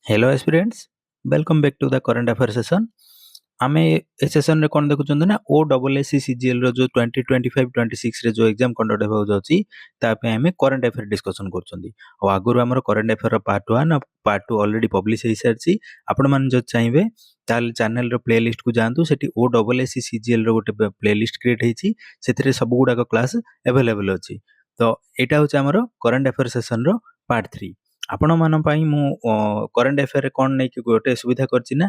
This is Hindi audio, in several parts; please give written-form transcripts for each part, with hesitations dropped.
Hello aspirants, welcome back to the current affair session. आमे ए सेशन रे कोन देखुचंद ना O double S C CGL रो जो 2025 26 रे जो एग्जाम कंडक्ट हो जाउची ता पे हमें करंट अफेयर डिस्कशन करचंदी। और आगुर हमर करंट अफेयर पार्ट 1 और पार्ट 2 ऑलरेडी पब्लिश हे सारची। आपण मन जो चाहिबे ताल चैनल रो प्लेलिस्ट को जानतु, सेठी O double S C CGL रो गोटे प्लेलिस्ट क्रिएट हेची, सेथिरे सब गुडा को क्लास अवेलेबल अछि। तो एटा होचे हमर करंट अफेयर सेशन रो पार्ट 3। आपण मान पई मु करंट अफेयर कोन नै कि गोटे सुविधा करछि ना,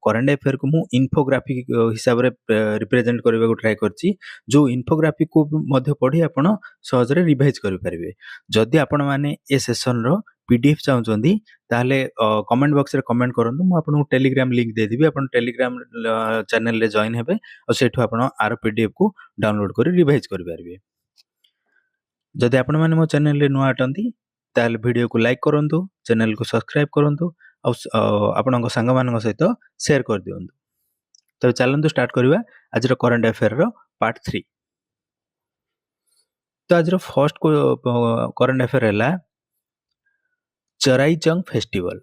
करंट अफेयर को मु इन्फोग्राफिक हिसाब रे रिप्रेजेंट करबा को ट्राई करछि, जो इन्फोग्राफिक को मध्य पढी आपण सहज रे रिवाइज करि परिबे। जदि आपण माने ए सेशन रो पीडीएफ चाहउचंदी ताले कमेंट बॉक्स रे कमेंट करंतु, मु आपन टेलीग्राम लिंक दे देबी। आपण टेलीग्राम चैनल रे जॉइन हेबे और सेठु आपण आर पीडीएफ को डाउनलोड करि रिवाइज करि परिबे। जदि आपण माने मो चैनल रे नुआ अटंती ताल वीडियो को लाइक करंतु, चैनल को सब्सक्राइब करंतु और आपन संग मान सहित शेयर कर दियंतु। तो चलंतु स्टार्ट करबा आज रो करंट अफेयर रो पार्ट 3। तो आज रो फर्स्ट को करंट अफेयर हैला चराईचंग फेस्टिवल।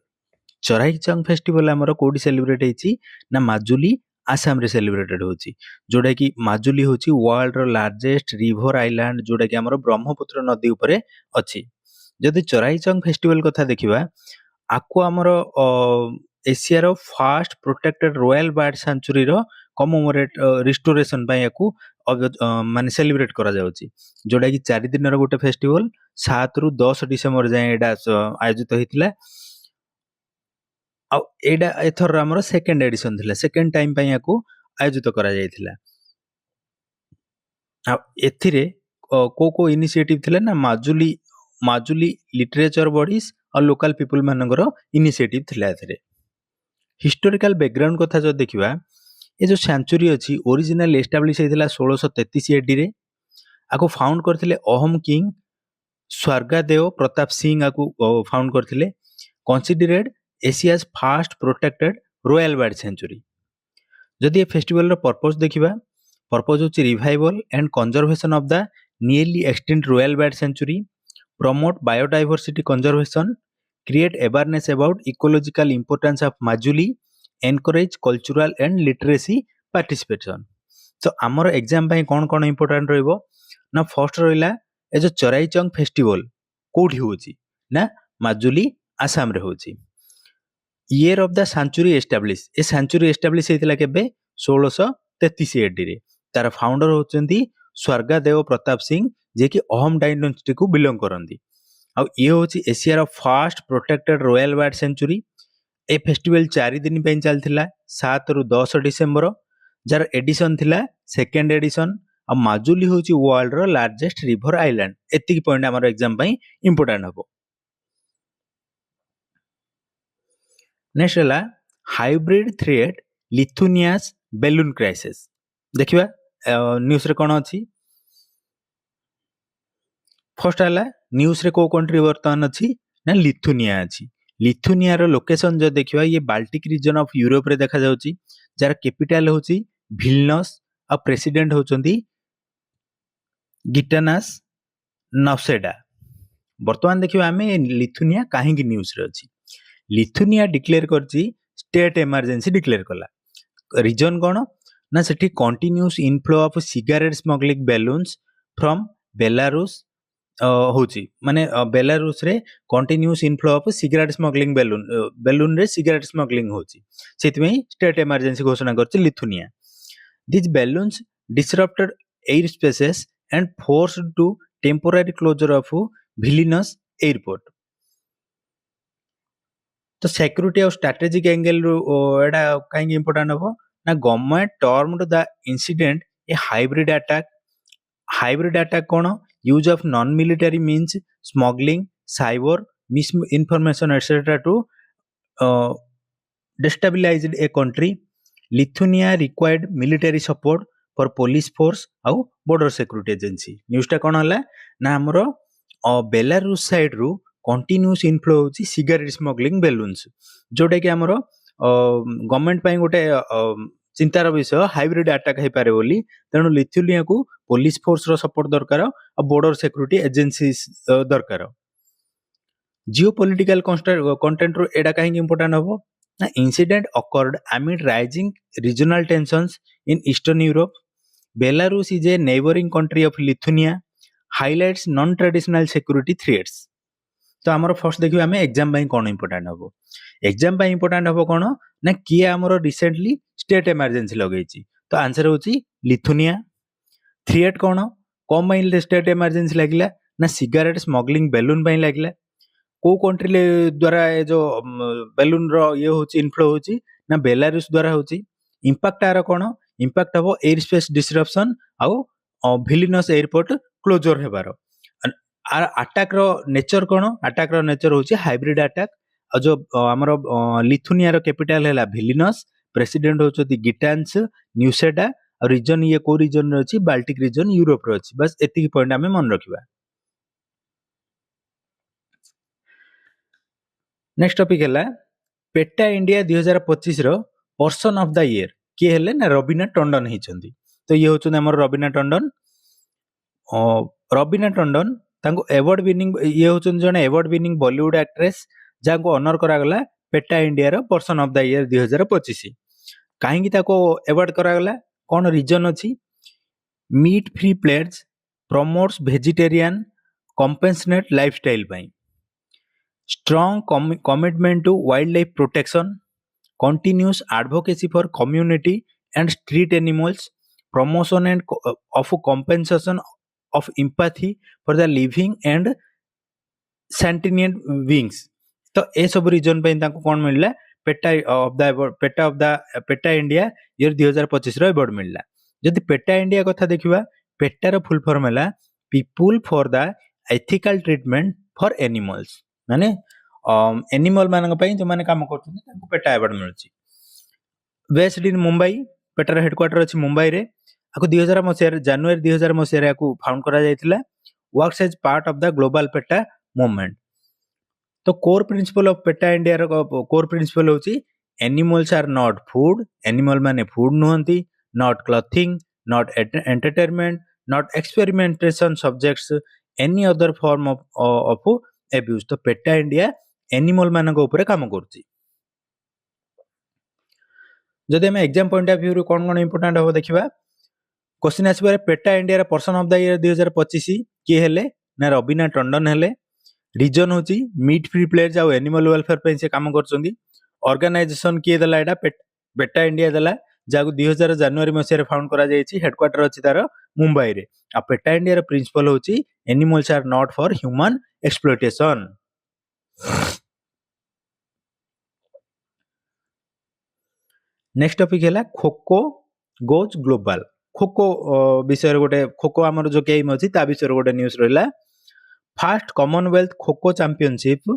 चराईचंग फेस्टिवल हमरो कोडी सेलिब्रेट हेची ना माजुली आसाम रे सेलिब्रेटेड होची, जोडा कि माजुली होची वर्ल्ड रो लार्जेस्ट रिवर आइलैंड, जोडा कि हमरो ब्रह्मपुत्र नदी ऊपरे अछि। जदि चराईचंग फेस्टिवल कथा देखिबा, आको हमरो एशिया रो first protected royal bird sanctuary रो कमेमोरेट रिस्टोरेशन पय याकू माने सेलिब्रेट करा जाउची, जोडा कि 4 दिन रो गोटे फेस्टिवल 7 रु 10 डिसेंबर जाय एडा आयोजित होइतिला। आ एडा एथर हमरो सेकंड एडिशन थिला, सेकंड टाइम पय याकू आयोजित करा जायतिला। आ एथिरे को इनिशिएटिव थिला ना माजुली लिटरेचर बॉडीज और लोकल पीपल मानकर इनिशिएटिव थिला। एथिरे हिस्टोरिकल बैकग्राउंड कथा जो देखिबा, ए जो सेंचुरी अछि ओरिजिनल एस्टैब्लिश हेतिला 1633 एडी रे। आको फाउंड करथिले अहोम किंग स्वर्गादेव प्रताप सिंह आको फाउंड करथिले। Considered Asia's first protected royal bird sanctuary. जदि ए फेस्टिवल रो पर्पस देखिबा, पर्पस होची revival and conservation of the nearly extinct royal bird sanctuary, promote biodiversity conservation, create awareness about ecological importance of Majuli, encourage cultural and literacy participation। तो हमर एग्जाम पय कोन कोन इंपोर्टेंट रहइबो ना, फर्स्ट रहिला ए जो चराईचंग फेस्टिवल कोठी होची ना माजुली आसाम रे होची। Year of the sanctuary establish, ए सेंचुरी एस्टैब्लिश हेतिला केबे 1633 एडी रे। तार फाउंडर होचंती स्वर्गादेव प्रताप सिंह, जे कि अहोम डायनेस्टी को बिलोंग करंदी। आ ये होची एशिया रो first protected royal bird sanctuary. ए फेस्टिवल 4 दिन पे चलथिला 7 रु 10 डिसेंबर, जार एडिशन थिला सेकंड एडिशन। आ माजुली होची वर्ल्ड रो लार्जेस्ट रिवर आइलैंड। एतिकी पॉइंट हमर एग्जाम पय इंपोर्टेंट हबो। नेक्स्ट हला हाइब्रिड थ्रेट लिथुनियास बेलून क्राइसिस। देखिबा न्यूज़ रे कोन अछि। फर्स्ट हला न्यूज़ रे को कंट्री वर्तमान अछि ना लिथुनिया अछि। लिथुनिया रो लोकेशन जो देखिबा, ये बाल्टिक रीजन ऑफ यूरोप रे देखा जाउची, जार कैपिटल होची विल्नियस आ प्रेसिडेंट होचंदी गिटानास नौसेडा। वर्तमान देखिबा हमें लिथुनिया काहे की न्यूज़ रे अछि। लिथुनिया डिक्लेयर करची स्टेट इमरजेंसी डिक्लेयर कला। रीजन कोन ना, सेठी continuous inflow of cigarette smuggling balloons from Belarus होची, माने बेलारूस रे continuous inflow of cigarette smuggling balloon रे सिगरेट स्मगलिंग होची, सेतिमे स्टेट इमरजेंसी घोषणा करची Lithuania. This balloons disrupted air spaces and forced to temporary closure of Vilnius airport. तो सिक्योरिटी और स्ट्रेटेजिक एंगल रो एडा काहे इंपोर्टेंट हबो ना, government termed the incident a hybrid attack. Hybrid attack कोन, use of non military means smuggling cyber misinformation etcetera to destabilized a country. Lithuania required military support for police force आउ बॉर्डर सिक्योरिटी एजेंसी। न्यूज़टा कोन हला ना, हमरो बेलारूस साइड रु कंटीन्यूअस इनफ्लो होची सिगरेट स्मगलिंग बैलून्स, जोटा कि हमरो गवर्नमेंट पय गोटे चिंतार विषय हाइब्रिड अटैक है पारे बोली। तेणु लिथुनिया को पुलिस फोर्स रो सपोर्ट दरकार और बॉर्डर सिक्योरिटी एजेंसी दरकार। जियोपॉलिटिकल कंटेंट रो एडा कहीं इंपोर्टेंट हम ना incident occurred amid rising regional tensions in eastern Europe Belarus is a neighbouring country of Lithuania highlights non traditional security threats तो आमर फर्स्ट देखिए आम एग्जाम कौन इंपोर्टेंट हम एग्जाम इंपोर्टेंट हम कौन ना किए आमर रिसेंटली स्टेट इमरजेंसी लगे तो आंसर हूँ लिथुनिया थ्रेट कौन कौन स्टेट इमरजेंसी लगे ना सिगारेट स्मगलिंग बेलून लगे को कंट्री द्वारा ये जो बेलून रो ये होची इनफ्लो होची ना बेलारूस द्वारा होची इंपैक्ट आर कौन इंपैक्ट हम एयर स्पेस डिस्ट्रप्शन आउ विलिनस एयरपोर्ट क्लोजर हेबार अटैक रो नेचर कौन अटैक रो नेचर होची हाइब्रिड अटैक आ जो हमर लिथुनिया रो कैपिटल हैला विलिनस प्रेसिडेंट होचोती गिटान्स न्यूसेडा और रीजन ये को रीजन रे अछि बाल्टिक रीजन यूरोप रे अछि बस एतिकी पॉइंट हमें मन रखिबा नेक्स्ट टॉपिक है पेटा इंडिया 2025 रो पर्सन ऑफ द ईयर किए हेले ना रवीना टंडन होती तो ये होचुन हमर रवीना टंडन रवीना टंडन तांको अवार्ड विनिंग ये होचुन जने अवार्ड विनिंग बॉलीवुड एक्ट्रेस जाको ऑनर करा गला पेटा इंडिया रो पर्सन ऑफ द ईयर 2025 काहेकि ताको अवार्ड करा गला कौन रीजन अछि meat free plates promotes vegetarian compensate lifestyle पई strong commitment to wildlife protection, continuous advocacy for community and street animals, promotion and of compensation of empathy for the living and sentient beings. तो ए सब रीजन पे ताको कोन मिलला PETA of the PETA India year 2025 रो अवार्ड मिलला जदि पेटा इंडिया कथा देखिबा पेटार फुल फॉर्म हैला people for the ethical treatment for animals माने एनिमल मानक जो माने काम करछन ताको पेटा अवार्ड मिलछि बेस्ड इन मुंबई पेटार हेडक्वार्टर अछि मुंबई रे आको 2000 मसिया जनवरी 2000 मसिया रे आको फाउंड करा जायतिला works as part of the global PETA movement तो core principle of PETA India रो कोर प्रिंसिपल होछि animals are not food animal माने फूड नहंती not clothing not entertainment not experimentation subjects any other form of abuse तो पेटा इंडिया एनिमल मानक ऊपर काम करछि जदि हम एग्जाम पॉइंट ऑफ व्यू रो कोन कोन इंपोर्टेंट हो देखिबा क्वेश्चन आसीबारे पेटा इंडिया रो पर्सन ऑफ द ईयर 2025 के हेले ना रवीना टंडन हेले रीजन होची मीट फ्री प्लेयर्स आ एनिमल वेलफेयर पे से काम करछंदी ऑर्गेनाइजेशन के देला एडा पेटा इंडिया देला जाको 2000 जनवरी मसिया रे फाउंड करा जायछि हेडक्वार्टर अछि तार मुंबई रे आ पेटा इंडिया रो प्रिंसिपल होची animals are not for human exploitation next topic है खोखो गोज ग्लोबल खोखो विषय गोटे खोखो आमर जो गेम अछि ता विषय गोटे न्यूज रहिला फर्स्ट कॉमनवेल्थ खोखो चैंपियनशिप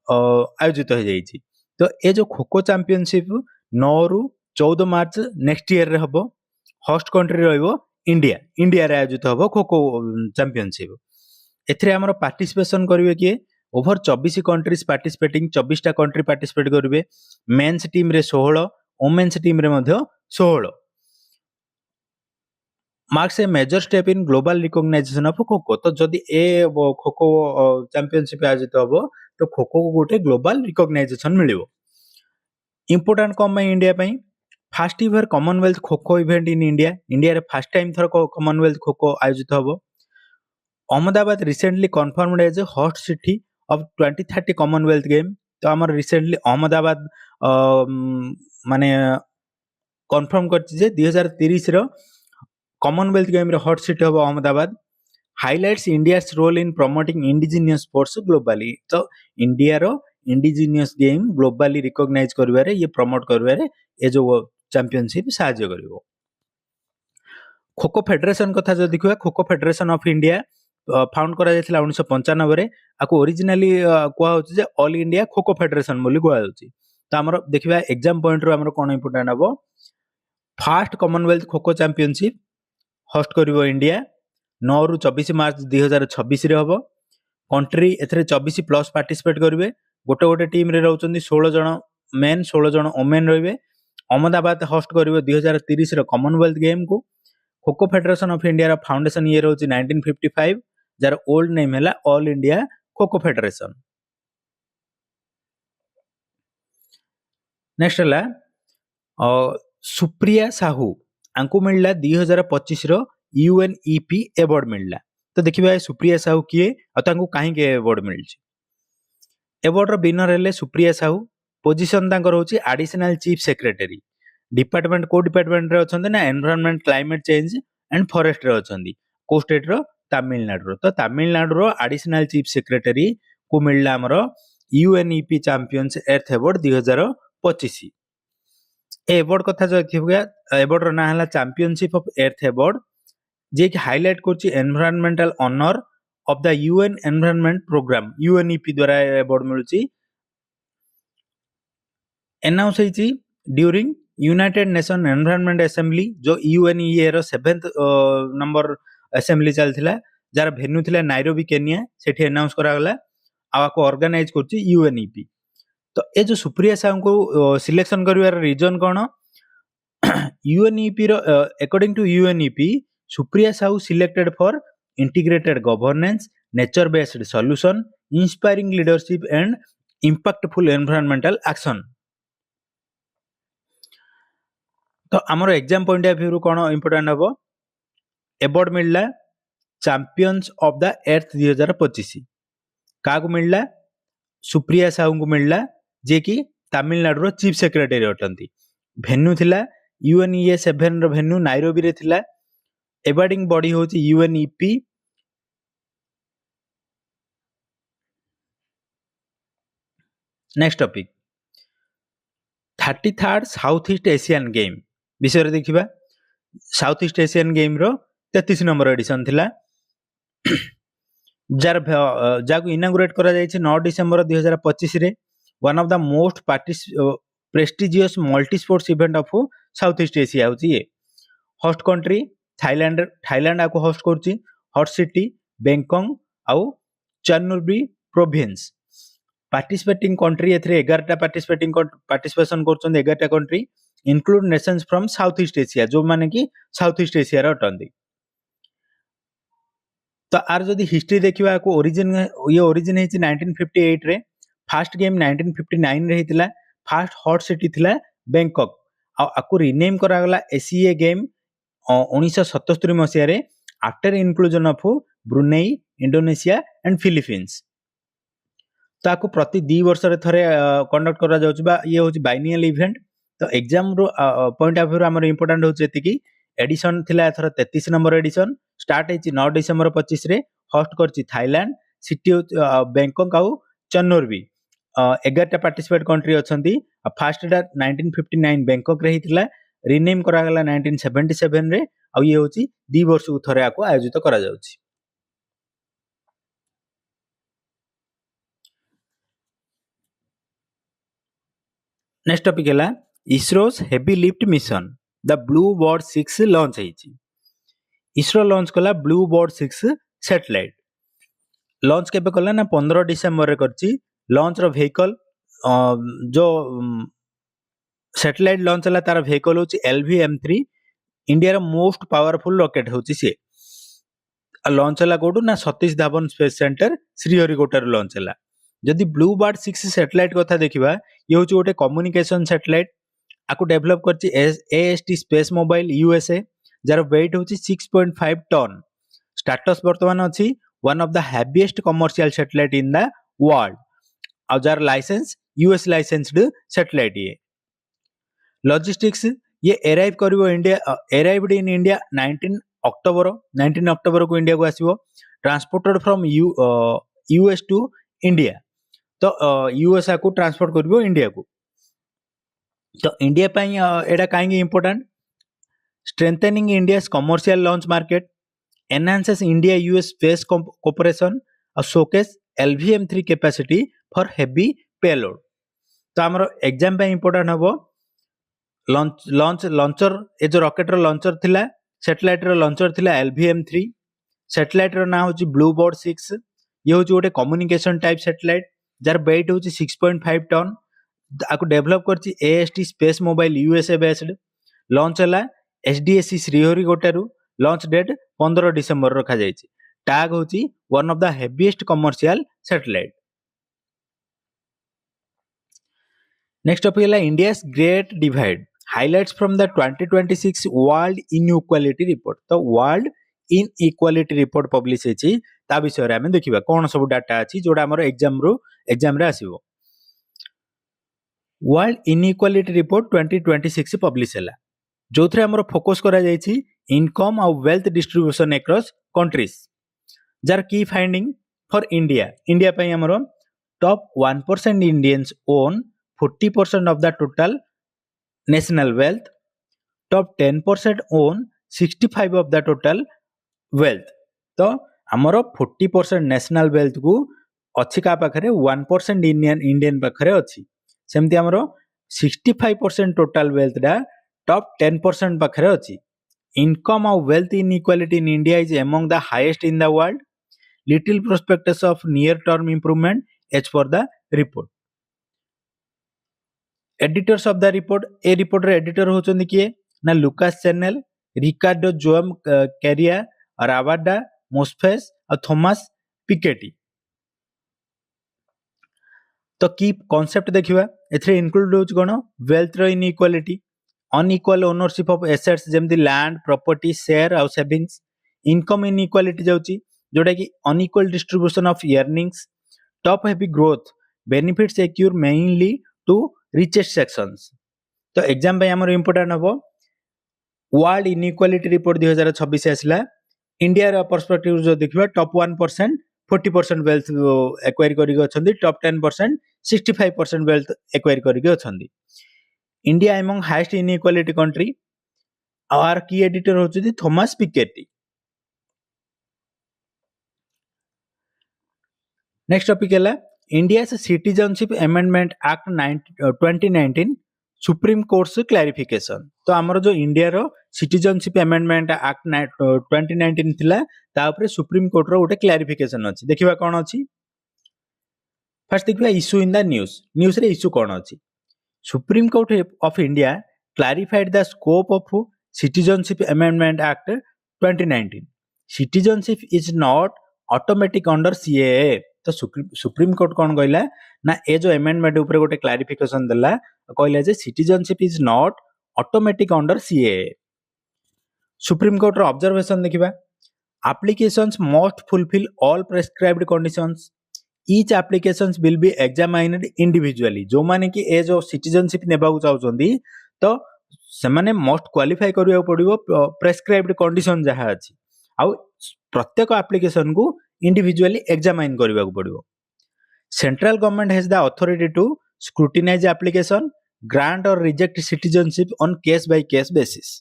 आयोजित हो जाइछि तो ए जो खोखो चैंपियनशिप 9 रु 14 मार्च नेक्स्ट ईयर रे हबो होस्ट कंट्री रहइबो इंडिया इंडिया रे आयोजित हबो खोखो चैंपियनशिप एथरे हमर पार्टिसिपेशन करिवे कि ओवर 24 कंट्रीज पार्टिसिपेटिंग 24 टा कंट्री पार्टिसिपेट करिवे मेंस टीम रे 16 वुमेन्स टीम रे मध्य 16 marks a major step in global recognition of kho kho तो जदि ए खोखो चैंपियनशिप आयोजित हबो तो खोखो को गोटे ग्लोबल रिकॉग्नाइजेशन मिलिबो इंपोर्टेंट कम इंडिया पई first ever Commonwealth kho kho event in India India रे फर्स्ट टाइम थर कॉमनवेल्थ खोखो आयोजित हबो Ahmedabad recently confirmed as a host city of 2030 Commonwealth game तो हमर रिसेंटली अहमदाबाद माने कन्फर्म करछि जे 2030 रो कॉमनवेल्थ गेम रे हॉट सिटी हबो Ahmedabad highlights India's role in promoting indigenous sports globally तो इंडिया रो इंडिजिनियस गेम ग्लोबली रिकॉग्नाइज करबारे ये प्रमोट करबारे ए जो चैंपियनशिप सहायता करिवो खोखो फेडरेशन कथा जो देखिबा kho kho federation of India found करा जायतिला 1995 रे आको ओरिजिनली कोआ होछि जे ऑल इंडिया खोखो फेडरेशन बोली कोआ होछि तो हमर देखिबा एग्जाम पॉइंट रो हमर कोन इंपोर्टेंट हबो first Commonwealth kho kho championship host करिवो इंडिया 9 रु 24 मार्च 2026 रे हबो कंट्री एथरे 24 प्लस पार्टिसिपेट करिवे गोटे गोटे टीम रे रहउचंदी 16 जण मेन 16 जण वुमेन रहिबे अहमदाबाद होस्ट करिवो 2030 रो कॉमनवेल्थ गेम को खोखो फेडरेशन ऑफ इंडिया रो फाउंडेशन ईयर होची 1955 जार ओल्ड नेम हैला all India kho kho federation next है सुप्रिया साहू आंकु मिलला 2025 रो यूएनईपी अवार्ड मिलला। तो देखिबा सुप्रिया साहू किए और कहीं अवार्ड मिलछि। अवार्ड रो विनर हेले सुप्रिया साहू। पोजीशन तांकर होची एडिशनल चीफ सेक्रेटरी। डिपार्टमेंट को डिपार्टमेंट रे अछन ना environment climate change and forest रे अछन। को स्टेट रो तमिलनाडु रो। तो तमिलनाडु रो एडिशनल चीफ सेक्रेटरी को मिलला हमरो यूएनईपी चैंपियंस अर्थ अवार्ड 2025। ए अवार्ड कथा जो देखिबा अवार्ड रो ना हला चैंपियनशिप ऑफ अर्थ अवार्ड जे कि हाईलाइट करछि environmental honour of the UN Environment Programme UNEP द्वारा अवार्ड मिलुछि। अनाउंस होइछि during United Nation Environment Assembly जो यूएनईए रो 7th नंबर असेंबली चलथिला जार भेन्यू थिला नाइरोबी केनिया। सेठी अनाउंस करा गला आको ऑर्गेनाइज करछि यूएनईपी। तो ए जो सुप्रिया साहू को सिलेक्शन करिवार रीजन कोन यूएनईपी रो according to UNEP Supriya Sahu selected for integrated governance nature based solution inspiring leadership and impactful environmental action. तो आमर एग्जाम पॉइंट ऑफ व्यू कोन इंपोर्टेंट हबो अवार्ड मिलला चैंपियंस ऑफ द अर्थ 2025 काको मिलला सुप्रिया साहू को मिलला जे कि तमिलनाडु रो चीफ सेक्रेटरी अटंती। भेन्यू थिला यूएनईए 7 रो भेन्यू नाइरोबी रे थिला। अवार्डिंग बॉडी होची UNEP. Next topic 33rd South East Asian game विषय रे देखिबा। साउथ ईस्ट एशियन गेम रो 33 नंबर एडिशन थिला जार जाको इनागुरेट करा जायछि 9 डिसेंबर 2025 रे। One of the most prestigious multi sports event of South East Asia होची ये। होस्ट कंट्री थाईलैंड आको होस्ट करछि। हॉट सिटी बैंकॉक आउ चेन्नई प्रोविंस। पार्टिसिपेटिंग कंट्री एथरे 11टा पार्टिसिपेशन करछन 11टा country include nations from South East Asia जो माने कि साउथ ईस्ट एशिया रे अटंदी। तो आर जदि हिस्ट्री देखिबा को ओरिजिन है 1958 रे। फर्स्ट गेम 1959 रे हितला। फर्स्ट हॉट सिटी थिला बैंकॉक आको रीनेम करा गला एसीए गेम 1977 मसिया रे after inclusion of Brunei Indonesia and Philippines. तो आको प्रति 2 वर्ष रे थरे कंडक्ट करा जाउछ बा ये होची बाइनियल इवेंट। तो एग्जाम रो पॉइंट ऑफ व्यू हमर इंपोर्टेंट होची एतिकी एडिशन थिला एथर 33 नंबर एडिशन स्टार्ट हेची 9 डिसेंबर 25 रे। होस्ट करची थाईलैंड सिटी बैंकॉक आउ चेन्नई। 11टा पार्टिसिपेट कंट्री अछंती। फर्स्ट डा 1959 बैंकॉक रे हितला रीनेम करा गला 1977 रे आ ये होची 2 वर्ष को थरे आको आयोजित करा जाउची। नेक्स्ट टॉपिक है इसरोस heavy lift mission the blue bird 6 launch हेची। इसरो लॉन्च कला ब्लू बर्ड 6 सैटेलाइट। लॉन्च केबे कला ना 15 डिसेंबर रे करची। लॉन्च रो व्हीकल जो सैटेलाइट लॉन्च हला तार व्हीकल होची LVM3 इंडिया रो मोस्ट पावरफुल रॉकेट होची से। लॉन्च हला कोडू ना सतीश धावन स्पेस सेंटर श्रीहरिकोटा रो लॉन्च हला। जदि ब्लू बर्ड 6 सैटेलाइट कथा देखिबा ये होची गोटे कम्युनिकेशन सैटेलाइट आको डेवलप करची AST स्पेस मोबाइल यूएसए जार वेट होची 6.5 टन। स्टेटस वर्तमान अछि one of the heaviest commercial satellite in the world और जार लाइसेंस यूएस लाइसेंस्ड सैटेलाइट ये। लॉजिस्टिक्स ये अराइव करिवो India arrived in India 19 October को इंडिया को आसीबो। Transported from US to India. तो यूएसए को ट्रांसपोर्ट करिवो इंडिया को। तो इंडिया पई एडा काहे important strengthening India's commercial launch market enhances India US space cooperation और showcase LVM3 capacity for heavy payload। तो हमरो एग्जाम पे इंपोर्टेंट हबो लॉन्चर ए जो रॉकेट रो लॉन्चर थिला सैटेलाइट रो लॉन्चर थिला LVM3। सैटेलाइट रो ना होची ब्लू बर्ड 6। ये होची गोटे कम्युनिकेशन टाइप सैटेलाइट जार वेट होची 6.5 टन। आको डेवलप करची AST space mobile USA based. Launch हला SDSC श्रीहरिकोटा रु। लॉन्च डेट 15 डिसेंबर रखा जायछि। टैग होची one of the heaviest commercial satellite. Next topic है India's great divide highlights from the 2026 world inequality report. तो वर्ल्ड इनइक्वालिटी रिपोर्ट पब्लिश होती ता विषय रे हमें देखिबा कोन सब डाटा अछि जोडा हमर एग्जाम रे आसीबो। वर्ल्ड इनइक्वालिटी रिपोर्ट 2026 पब्लिश हैला जो थरे हमर फोकस करा जायछि इनकम और wealth distribution across countries. Jar की फाइंडिंग फॉर इंडिया पे हमर top 1% Indians own 40% of the total national wealth, top 10% own 65 of the total wealth। तो हमरो 40% national wealth को अच्छी का पाखरे 1% इंडियन पाखरे अच्छी सेमती हमरो 65% total wealth डा top 10% पाखरे अच्छी। income और wealth inequality in India is among the highest in the world, little prospectus of near term improvement as per the report। Editors of the report A report रे एडिटर होचंदी किए ना लुकास चैनल, रिकार्डो जोएम कैरिया, रावाडा मोस्फेस और थॉमस पिकेटी। तो की कांसेप्ट देखिबा एथरे इंक्लूड होच कोन वेल्थ रो inequality, unequal ownership of assets जेमति लैंड प्रॉपर्टी शेयर और सेविंग्स, इनकम इनइक्वालिटी जाउची जोटा कि unequal distribution of earnings, top heavy growth benefits accrue mainly to richest sections. तो एग्जाम पे हमर इंपोर्टेंट हबो वर्ल्ड इनइक्वालिटी रिपोर्ट 2026 आसला इंडिया रो पर्सपेक्टिव जो देखिबा टॉप 1% 40% वेल्थ एक्वायर करिक अछंदी, टॉप 10% 65% वेल्थ एक्वायर करिक अछंदी। India among highest inequality country. आवर की एडिटर होचदी थॉमस पिकेटी। नेक्स्ट टॉपिक है India Citizenship Amendment Act 2019 Supreme Court से क्लैरिफिकेशन। तो हमर जो इंडिया रो सिटीजनशिप अमेंडमेंट एक्ट 2019 थिला ता ऊपर सुप्रीम कोर्ट रो उटे क्लैरिफिकेशन अछि। देखिबा कोन अछि फर्स्ट देखिबा इशू इन द न्यूज रे इशू कोन अछि। Supreme Court of India clarified the scope of Citizenship Amendment Act 2019। Citizenship is not automatic under CAA. तो सुप्रीम कोर्ट कौन कहला ना ए जो अमेंडमेंट ऊपर गोटे क्लैरिफिकेशन देला कहला जे citizenship is not automatic under CAA. Supreme Court रो ऑब्जर्वेशन देखिबा applications must fulfil all prescribed conditions, each applications will be examined individually. जो माने कि ए जो सिटीजनशिप नेबाकू चाहउचंदी तो से माने मस्ट क्वालिफाई करिया पड़िबो प्रेस्क्राइब्ड कंडीशन जहा अछि आ प्रत्येक एप्लीकेशन को इंडिविजुअली एग्जामाइन करने पड़ो। Central government has the authority to scrutinise application, grant और reject citizenship on case by case basis.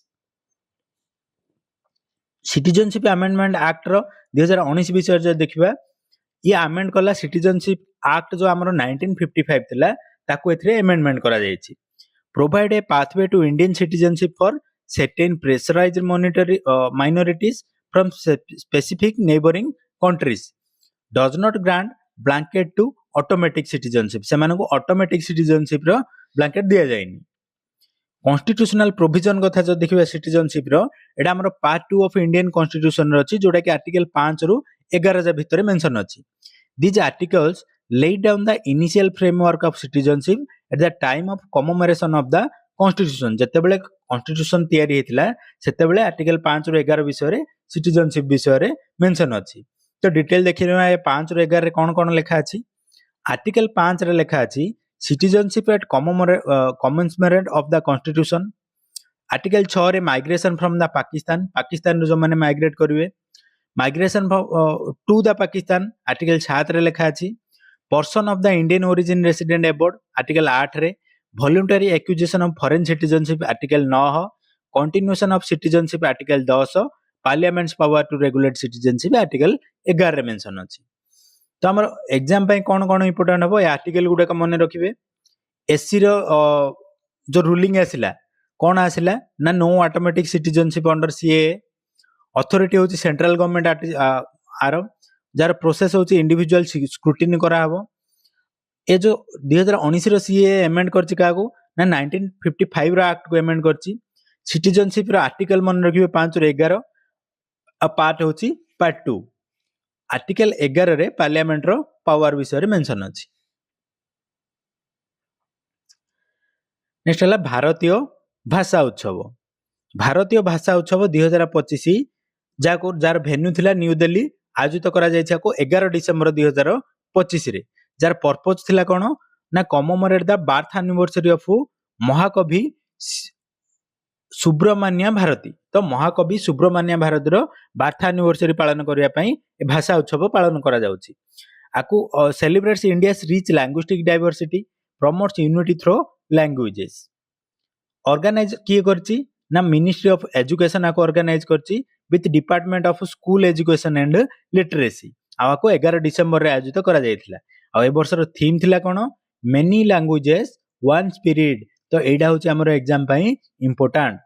Citizenship Amendment Act रो 2019 विषय जे देखिबा ये अमेंड कला सिटीजनशिप एक्ट जो हमरो 1955 थिला ताको एथरे अमेंडमेंट करा जायछि। Provide a pathway to Indian citizenship for certain pressurised minorities from specific neighboring countries, does not grant blanket to automatic citizenship। से मानको ऑटोमेटिक सिटीजनशिप रो ब्लैंकेट दिया जायनि। कॉन्स्टिट्यूशनल प्रोविजन कथा जो देखिबा सिटीजनशिप रो एडा हमर पार्ट 2 ऑफ इंडियन कॉन्स्टिट्यूशन रो अछि जोडा कि आर्टिकल 5 रु 11 जा भितरे मेंशन अछि। These articles lay down the initial framework of citizenship at the time of commemoration of the constitution। जेतेबेले कॉन्स्टिट्यूशन तयारी हेतिला सेतेबेले आर्टिकल 5 रु 11 विषय रे सिटीजनशिप विषय रे मेंशन अछि। तो डिटेल देखिबा ए 5 रु 11 रे कोन लेखा अछि। आर्टिकल 5 रे लेखा अछि citizenship at commencement of the constitution. Article 6 रे माइग्रेशन फ्रॉम द पाकिस्तान जो माने माइग्रेट करिवे migration to the Pakistan article 7 रे लेखा अछि। Person of the Indian origin resident abroad article 8 रे, voluntary acquisition of foreign citizenship article 9, continuation of citizenship article 10, parliament's power to regulate citizenship article 11 रे मेंशन अछि। तो हमर एग्जाम पय कोन इंपोर्टेंट हबो ए आर्टिकल गुडे का मने रखिबे। एससी रो जो रूलिंग आसिला कोन आसिला ना no automatic citizenship under CA. Authority होची सेंट्रल गवर्नमेंट आर जार प्रोसेस होची इंडिविजुअल स्क्रूटिनी करा हबो। ए जो 2019 रो सीए अमेंड करछि कागो ना 1955 रो एक्ट को अमेंड करछि। सिटीजनशिप रो आर्टिकल मन रखिबे 5 रो 11 आ पार्ट होची पार्ट 2। आर्टिकल 11 रे पार्लियामेंट रो पावर विषय रे मेंशन अछि। नेक्स्ट है भारतीय भाषा उत्सव। भारतीय भाषा उत्सव 2025 जार भेन्यू थिला न्यू दिल्ली आयोजित करा 11 डिसेम्बर 2025 रे। जार पर्पज थिला कोन ना commemorate the birth anniversary of महाकवि सुब्रमण्य भारती। तो महाकवि सुब्रमण्य भारतीर बर्थ एनिवर्सरी पालन करने पई भाषा उत्सव पालन करा जाउची। आकु celebrates India's rich linguistic diversity, promotes unity through languages. Organise किए करची ना मिनिस्ट्री ऑफ एजुकेशन आको ऑर्गेनाइज करची with Department of School Education and Literacy. आको 11 डिसेंबर रे आयोजित करा जायतिला। आ ए वर्षर थीम थिला कोन मेनी लैंग्वेजेस वन स्पिरिट। तो एडा होची हमर एग्जाम पई इंपोर्टेंट।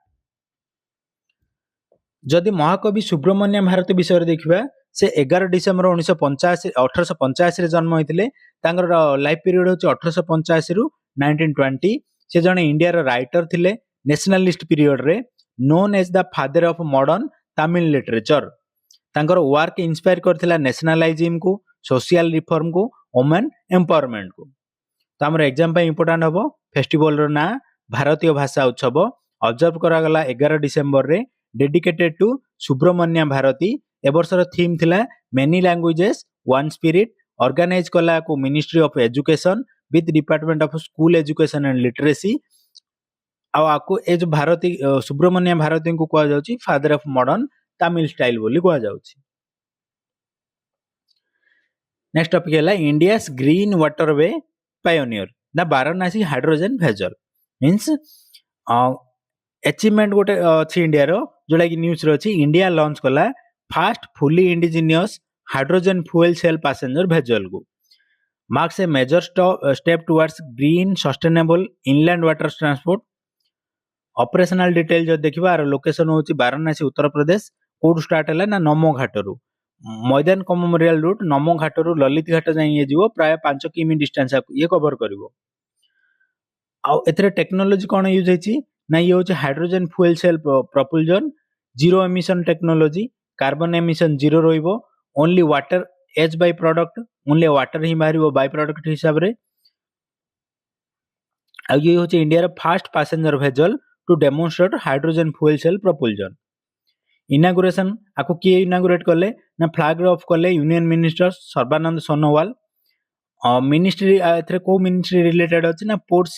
जदि महाकवि सुब्रमण्य भारती विषय देखिबा से 11 डिसेम्बर 1885 रे जन्म होइतिले। तांगर लाइफ पीरियड होची 1885 रु 1920। से जने इंडिया रो राइटर थिले नेशनलिस्ट पीरियड रे, known as the father of modern Tamil literature. तांकर वर्क इंस्पायर करथिला नेशनलाइजिज्म को, सोशल रिफॉर्म को, वुमेन एम्पावरमेंट को। तो हमर एग्जाम पे इंपोर्टेंट हबो फेस्टिवल रो ना भारतीय भाषा उत्सव ऑब्जर्व करा गला 11 डिसेम्बर रे, डेडिकेटेड टू सुब्रमण्य भारती। ए वर्षर थीम थिला many languages one spirit. Organise कला को Ministry of Education with Department of School Education and Literacy. आको ए जो भारती सुब्रमण्य भारती को कहा जाउची father of modern Tamil style बोली कहा जाउची। नेक्स्ट टॉपिक है India green waterway pioneer the Varanasi hydrogen vessel. Means achievement गोटे अच्छी इंडिया रो जोटा कि न्यूज रो अछि। इंडिया लॉन्च कला first fully indigenous hydrogen fuel cell passenger vessel को। Marks a major step towards green sustainable inland water transport. Operational detail जो देखिबा आर लोकेशन होची वाराणसी उत्तर प्रदेश। कोड स्टार्ट हैला ना नमो घाट रु मैदान कमेमोरियल रूट नमो घाट रु ललित घाट जाई ये जीवो प्राय 5 किमी डिस्टेंस ये कवर करिवो। आ एथरे टेक्नोलॉजी कोन यूज हेची ना ये होची hydrogen fuel cell propulsion, zero emission technology, carbon emission zero रहिबो, only water as byproduct, only water ही बाहरिबो बाय प्रोडक्ट हिसाब रे। आ ये होची इंडिया रो first passenger vessel to demonstrate hydrogen fuel cell propulsion. Inauguration आको किए इनागुरेट कले ना फ्लैग ऑफ कले union minister Sarbananda Sonowal. Ministry एथरे को मिनिस्ट्री रिलेटेड अछि ना port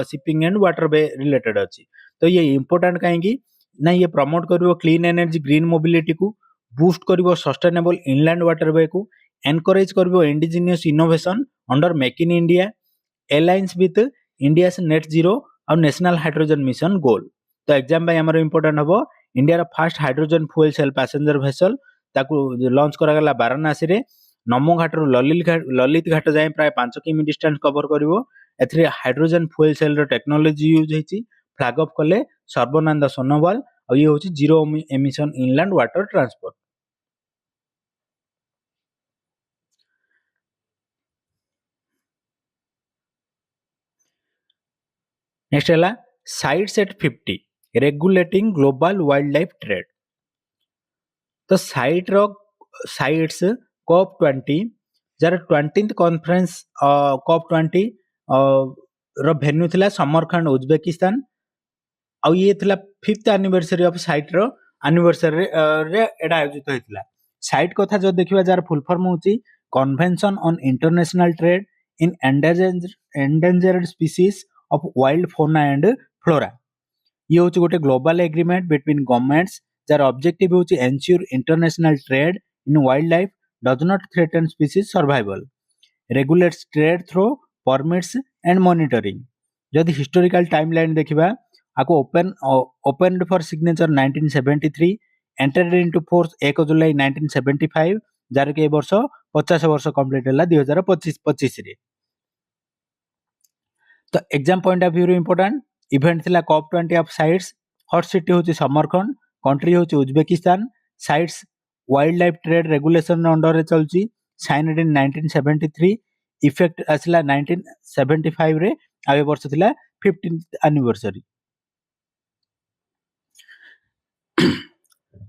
shipping and waterway related अछि। तो ये इंपोर्टेंट काहेकि ना ये प्रमोट करिवो क्लीन एनर्जी ग्रीन मोबिलिटी को, बूस्ट करिवो सस्टेनेबल इनलैंड वाटरवे को, एनकरेज करिवो indigenous innovation under Make in India, alliance with India's net zero और नेशनल हाइड्रोजन मिशन गोल। तो एग्जाम बाय हमर इंपोर्टेंट हबो इंडिया रा first hydrogen fuel cell passenger vessel ताकू लॉन्च करा गला वाराणसी रे। नमो घाट रु ललित घाट जाए प्राय 5 किमी डिस्टेंस कवर करिवो। एथरे हाइड्रोजन फ्यूएल सेल रो टेक्नोलॉजी यूज हेची। फ्लैग ऑफ कले सर्बानंद सोनोवाल और ये होची zero emission inland water transport. Next है CITES at 50 regulating global wildlife trade. तो साइट्स कॉप 20 जार 20th कॉन्फ्रेंस कॉप 20 रो भेन्यू थिला समरखंड उज्बेकिस्तान। आ ये थिला 5th एनिवर्सरी ऑफ साइट रो एनिवर्सरी रे एडा आयोजित होइतिला। साइट कथा जो देखिबा जार फुल फॉर्म होची convention on international trade in endangered species of wild fauna and flora. ये होची गोटे ग्लोबल एग्रीमेंट बिटवीन गवर्नमेंट्स जार ऑब्जेक्टिव होची ensure international trade in wild life does not threaten species survival, regulates trade through permits and monitoring. जदि हिस्टोरिकल टाइमलाइन देखिबा आको open for signature 1973, entered into force 1 July 1975 जार के वर्ष 50 वर्ष कंप्लीट होला 2025 रे। तो एग्जाम पॉइंट ऑफ व्यू रो इंपोर्टेंट इवेंट थिला COP 20 of CITES. Hot city होची समरखंड, कंट्री होची Uzbekistan. CITES wildlife trade regulation under रे चलची, साइनड इन 1973, इफेक्ट आसला 1975 रे। आ वर्ष थिला 15th एनिवर्सरी।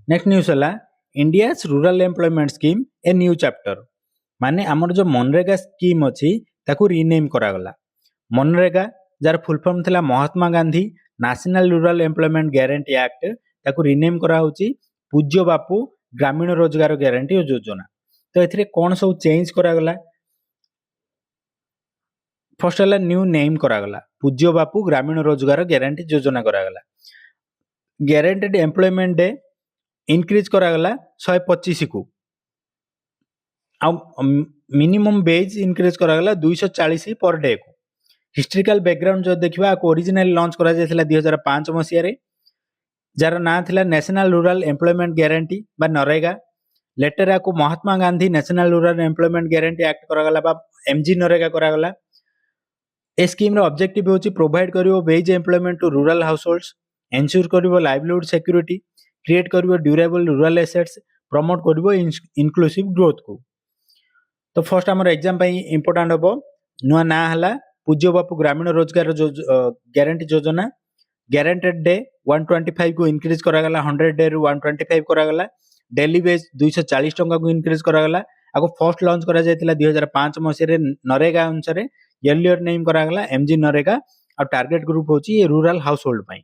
नेक्स्ट न्यूज है India rural employment scheme a new chapter. माने हमर जो मनरेगा स्कीम अछि ताकू रीनेम करा गला। मनरेगा जार फुल फॉर्म थिला Mahatma Gandhi national rural employment guarantee act, ताकू रिनेम करा होची पूज्य बापू ग्रामीण रोजगार गारंटी योजना। तो एथिरे कोन सब चेंज करा गला, फर्स्ट है न्यू नेम करागला, पूज्य बापू ग्रामीण रोजगार गारंटी योजना करागला। गारंटेड एम्प्लॉयमेंट डे इंक्रीज करागला 125 को, minimum wage increase करागला 240 per day को। हिस्टोरिकल बैकग्राउंड जो देखिबा को ओरिजिनल लॉन्च करा जायथिला 2005 मसिया रे, जार ना थिला नेशनल रूरल एम्प्लॉयमेंट गारंटी बा नरेगा। लेटर आको Mahatma Gandhi national rural employment guarantee act करागला बा एमजी नरेगा करागला। ए स्कीम रो ऑब्जेक्टिव होची प्रोवाइड करिवो wage employment to rural households, ensure करिवो लाइवलीहुड सिक्योरिटी, क्रिएट करिवो ड्यूरेबल रूरल एसेट्स, प्रमोट करिवो इंक्लूसिव ग्रोथ को। तो फर्स्ट हमर एग्जाम पई इंपोर्टेंट हबो, नुआ ना हला पूज्य बापू ग्रामीण रोजगार गारंटी योजना। गारंटेड डे 125 को इंक्रीज करागला, 100 डे रु 125 करागला। डेली वेज 240 टंका को इंक्रीज करागला। आको फर्स्ट लॉन्च करा जायतिला 2005 मसिया रे नरेगा अनुसार, एर्लियर नेम करागला एमजी नरेगा। आ टारगेट ग्रुप होची ये रूरल हाउसहोल्ड पई।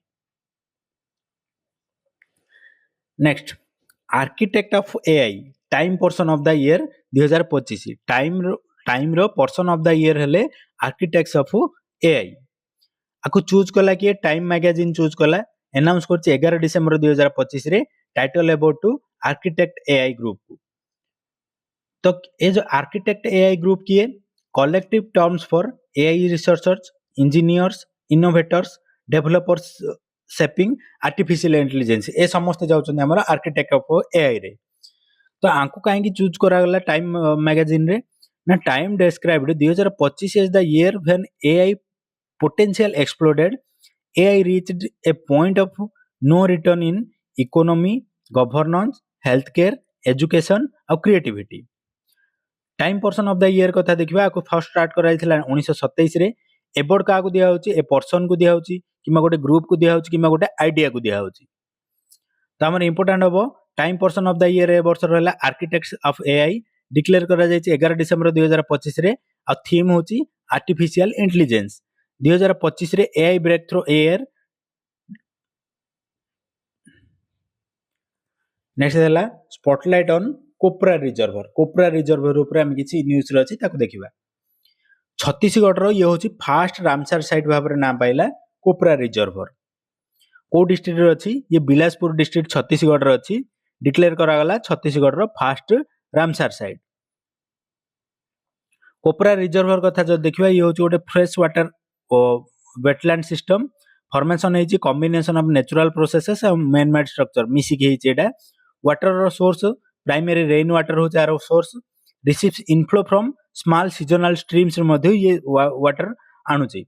Next architect of AI Time person of the year 2025। Time रो पर्सन ऑफ द ईयर हेले आर्किटेक्ट्स ऑफ एआई। आको चूज कला कि टाइम मैगजीन चूज कला, अनाउंस करछि 11 डिसेंबर 2025 रे, title about to architect AI group को। तो ये जो आर्किटेक्ट एआई ग्रुप किए, collective terms for AI researchers, engineers, innovators, developers shaping artificial intelligence, ए समस्त जाउछन हमर आर्किटेक्ट ऑफ एआई रे। तो आंको काहे की चूज करा गला टाइम मैगजीन रे ना, Time described 2025 as the year when AI potential exploded, AI reached a point of no return in economy, governance, healthcare, education और creativity। Time person of the year कथा देखिबा, को फर्स्ट स्टार्ट कराइथिला 1927 रे। एबोर्ड का को दिया होची, ए पर्सन को दिया होची, किमा गोटे ग्रुप को दिया होची, किमा गोटे आइडिया को दिया होची। तो हमर इंपोर्टेंट हबो time person of the year ए वर्ष रहला आर्किटेक्ट्स ऑफ एआई, डिक्लेयर करा जायछि 11 डिसेंबर 2025 रे। आ थीम होची आर्टिफिशियल इंटेलिजेंस। 2025 रे AI breakthrough year. Next हैला spotlight on Kopra reservoir. Kopra reservoir ऊपर हम किछि न्यूज रे अछि ताको देखिबा। छत्तीसगढ़ रो ये होछि फास्ट रामसर साइट भाबरे नाम पाइला कोपरा रिजर्वर। को डिस्ट्रिक्ट रे अछि, ये बिलासपुर डिस्ट्रिक्ट छत्तीसगढ़ रे अछि। डिक्लेयर करा गला छत्तीसगढ़ रो fast Ramsar site. Kopra reservoir कथा जो देखिबा, ये होछि गोटे fresh water wetland system. Formation है कॉम्बिनेशन ऑफ नेचुरल प्रोसेसेस और मैन मेड स्ट्रक्चर मिसिक है एटा। वाटर रो सोर्स प्राइमरी रेन वाटर हो आरो सोर्स, receives inflow from small seasonal streams रे मध्ये ये वाटर आणुची।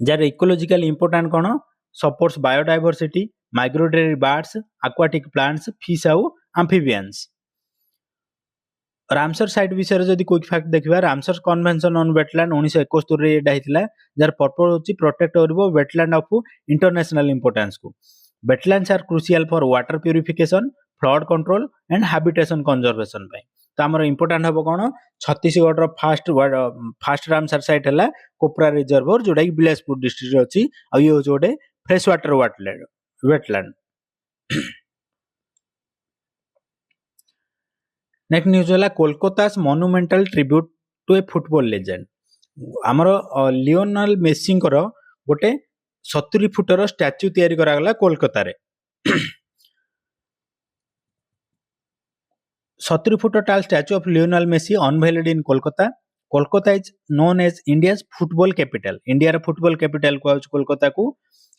जार इकोलॉजिकल इंपोर्टेंट कोन, supports biodiversity, migratory birds, aquatic plants, fish और एम्फिबियंस। रामसर साइट विषय जदि क्विक फैक्ट देखिबा, रामसर कन्वेंशन ऑन वेटलैंड 1971 रे एटा हितला, जार पर्पस होची प्रोटेक्ट करबो वेटलैंड ऑफ इंटरनेशनल इंपोर्टेंस को। Wetlands are crucial for water purification, flood control and habitation conservation पे। तो हमर इंपोर्टेंट हबो कोन, छत्तीसगढ़ रो फास्ट रामसर साइट हला कोपरा रिजर्वर, जोडा कि बिलासपुर डिस्ट्रिक्ट रे अछि। आ ये होची गोटे fresh water wetland. Next news होला Kolkata's monumental tribute to a football legend. आमर लियोनेल मेसी गोटे 70 फुटर स्टैच्यू तैयारी करा गला कोलकाता रे। 70 foot tall statue of Lionel Messi unveiled in Kolkata. Kolkata is known as India's football capital. India रे फुटबॉल कैपिटल को कोलकाता को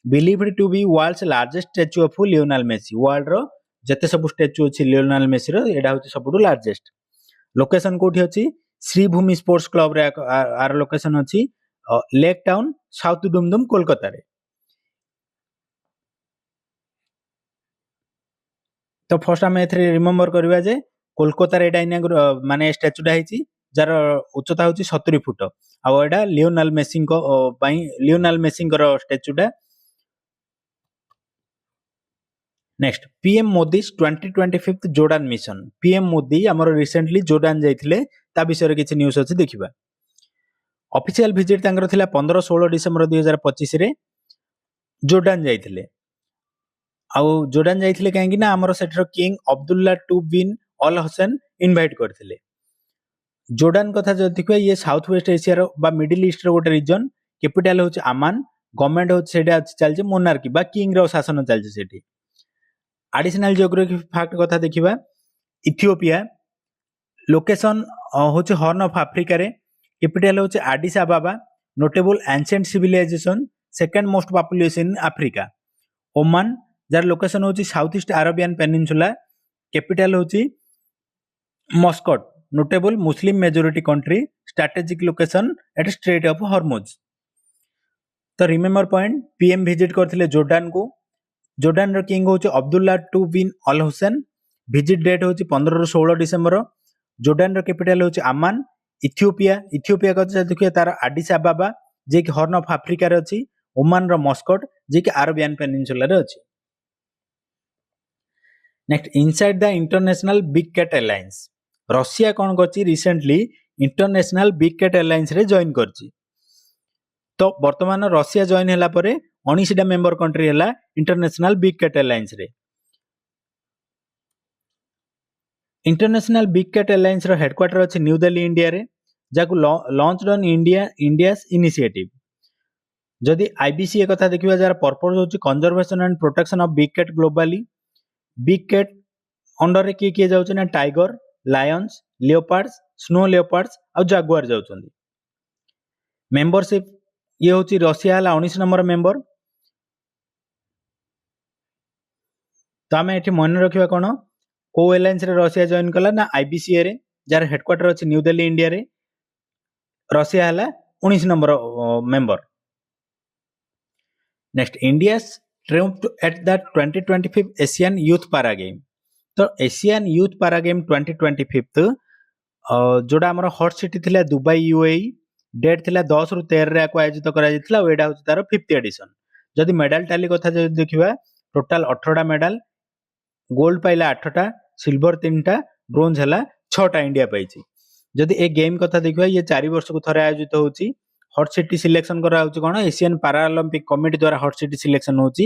believed to be world's largest statue of Lionel Messi. World रो जते सब स्टैच्यू अछि लियोनेल मेसी रो, एडा होछि सबटु लार्जेस्ट। लोकेशन कोठी अछि, श्रीभूमि स्पोर्ट्स क्लब रे आर लोकेशन अछि lake town south Dum Dum Kolkata रे। तो फर्स्ट हम एथरे रिमेंबर करबा जे कोलकाता रे एडा माने स्टैच्यूटा हिची जार उच्चता होछि 70 फुट। आ एडा लियोनेल मेसी को पई लियोनेल मेसी को स्टैच्यूटा। Next PM Modi 2025 Jordan mission. PM Modi हमर रिसेंटली जोर्डान जाइथिले, ता विषय रे किछि न्यूज अछि देखिबा। ऑफिशियल विजिट तांकर थिला 15-16 डिसेंबर 2025 रे जोर्डान जाइथिले। आउ जोर्डान जाइथिले काहेकि ना हमर सेठर king Abdullah two bin al Hasan invite करथिले। जोर्डान कथा जदि देखिबा ये साउथ वेस्ट एशिया रो बा मिडिल ईस्ट रो गोटे रीजन, कैपिटल होची अमान, गवर्नमेंट होची सेटा चलजे मोनार्की बा किंग रो शासन चलजे सेठी। एडिशनल जियोग्राफी फैक्ट कथा देखिबा इथियोपिया लोकेशन होची हॉर्न ऑफ अफ्रीका रे, कैपिटल होची Addis Ababa, notable ancient civilisation, second most population in Africa. Oman जार लोकेशन होची south east Arabian peninsula, capital होची Muscat, notable Muslim majority country, strategic location at Strait of Hormuz. तो रिमेंबर पॉइंट पीएम विजिट करथिले जोर्डान को। जोर्डान रो किंग होची Abdullah two bin Al Hussein, visit date होची 15-16 डिसेंबर। जोर्डान रो कैपिटल होची अमान। इथियोपिया कथा देखिए तार एडिस अबाबा जे कि हॉर्न ऑफ अफ्रीका रे अछि। ओमान रो मस्कट जे कि अरेबियन पेनिनसुला रे अछि। Next inside the International big cat Alliance, Russia कोन करछि recently International big cat Alliance रे जॉइन करछि। तो वर्तमान रशिया जॉइन होला परे 19 मेंबर कंट्री होला इंटरनेशनल बिग कैट अलायंस रे। इंटरनेशनल बिग कैट अलायंस रो हेडक्वार्टर अछि न्यू दिल्ली इंडिया रे, जाकु लॉन्च्ड ऑन इंडियास इनिशिएटिव। जदि आईबीसी कथा देखिबा जार पर्पस होछि conservation and protection of big cat globally. Big cat under रे किए जाउछ ना tiger, Lions, leopards, snow leopards और जागुआर जाउछंदी। मेंबरशिप ये होची रशिया हला 19 नंबर मेंबर। तो आमे एठी मन रखिबा कोन को अलायंस रे रशिया जॉइन कला ना आईबीसी रे, जार हेडक्वार्टर अछि न्यू दिल्ली इंडिया रे। रशिया हला 19 number member. Next India triumphed at the 2025 Asian youth para game. तो एशियन यूथ पारा गेम 2025 जोड़ा हमर हॉट सिटी थिला दुबई यूएई। डेट थिला 10 रु 13 रे को आयोजित करा जितला। एडा होची तार 5th एडिशन। जदि मेडल टैली कथा जदि देखिबा टोटल 18टा मेडल, गोल्ड पाइला 8टा, सिल्वर 3टा, ब्रोंज हला 6टा इंडिया पाइछि। जदि ए गेम कथा देखिबा ये 4 वर्ष को थरे आयोजित होची। हॉट सिटी सिलेक्शन करा होची कोन एशियन पैरालंपिक कमिटी द्वारा हॉट सिटी सिलेक्शन होची।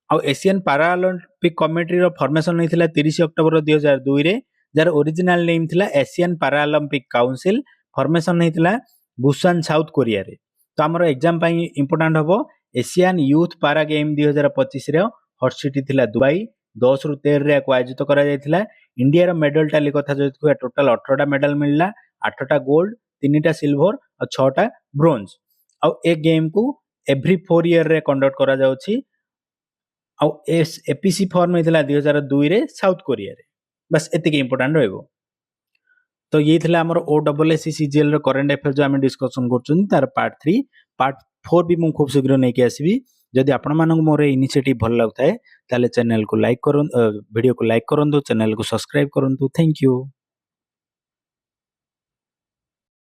आ एशियन पैरालंपिक कमिटी रो फॉर्मेशन नैथिला 30 अक्टोबर 2002 रे, जार ओरिजिनल नेम थिला एशियन पैरालंपिक काउंसिल। फॉर्मेशन नैथिला बुसान साउथ कोरिया रे। तो हमर एग्जाम पई इंपोर्टेंट हबो एशियन यूथ पारा गेम 2025 रे हॉट सिटी थिला दुबई। 10 रु 13 रे को आयोजित करा जायथिला। इंडिया रो मेडल टैली कथा जदि टोटल 18टा मेडल मिलला, 8टा गोल्ड, 3टा सिल्वर और 6टा ब्रोंज। आ ए गेम को एवरी 4 ईयर रे कंडक्ट करा जाउछि। आ एपीसी फॉर्म हेतला 2002 रे साउथ कोरिया रे। बस एतिके इंपोर्टेंट रहबो। तो ये थिला हमर ओडब्ल्यूएससी सीजीएल रो करंट अफेयर जो हम डिस्कशन करछन तार पार्ट 3 पार्ट 4 भी मु खूब शीघ्र नै के आसीबी। जदि आपण मानक मोर इनिशिएटिव भल लागताय ताले चैनल को लाइक करन, वीडियो को लाइक करन, चैनल को सब्सक्राइब करन। Thank you.